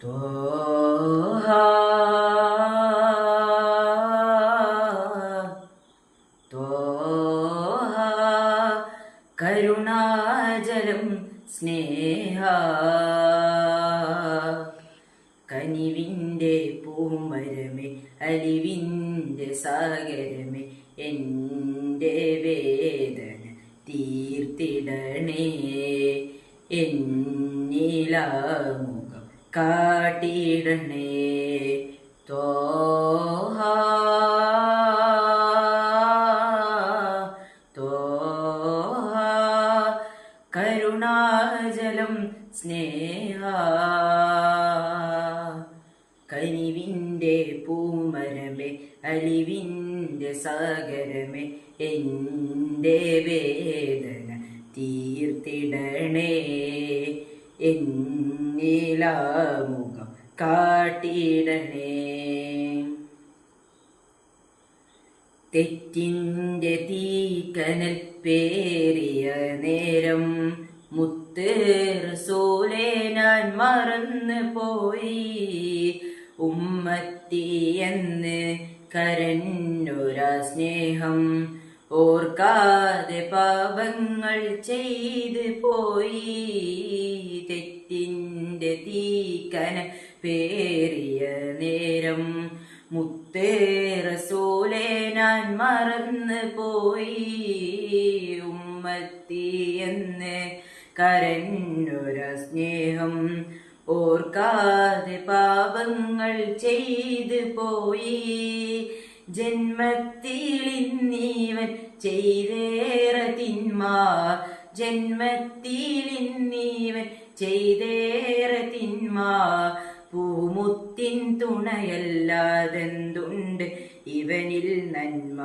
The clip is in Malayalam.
ത്വഹാ ത്വഹാ കരുണാജലം സ്നേഹ കനിവിൻ്റെ പൂമരമേ അലിവിൻ്റെ സാഗരമേ എൻ്റെ വേദന തീർത്തിടണേ എന്നിലാമുഖം കാട്ടിടണേ ത്വഹാ ത്വഹാ കരുണാജലം സ്നേഹ കനിവിൻ്റെ പൂമരമേ അലിവിൻ്റെ സാഗരമേ എൻ്റെ വേദന തീർത്തിടണേ എന്നിലാമുഖം കാട്ടിടണേ തെറ്റിൻ്റെ തീക്കനൽ പേറിയ നേരം മുത്ത് റസൂലേ ഞാൻ മറന്നു പോയി ഉമ്മത്തി എന്ന് കരഞ്ഞൊരാ സ്നേഹം ഓർക്കാതെ പാപങ്ങൾ ചെയ്തു പോയി തെറ്റിൻ്റെ തീക്കന പേറിയ നേരം മുത്തേ റസൂലേ ഞാൻ മറന്നു പോയി ഉമ്മത്തി എന്ന് കരഞ്ഞൊരാ സ്നേഹം ഓർക്കാതെ പാപങ്ങൾ ചെയ്തു പോയി ജന്മത്തിലിന്നീവൻ ചെയ്തേറെ തിന്മ ജന്മത്തിലിന്നീവൻ ചെയ്തേറെ തിന്മ പൂമുത്തിൻ തുണയല്ലാതെന്തുണ്ട് ഇവനിൽ നന്മ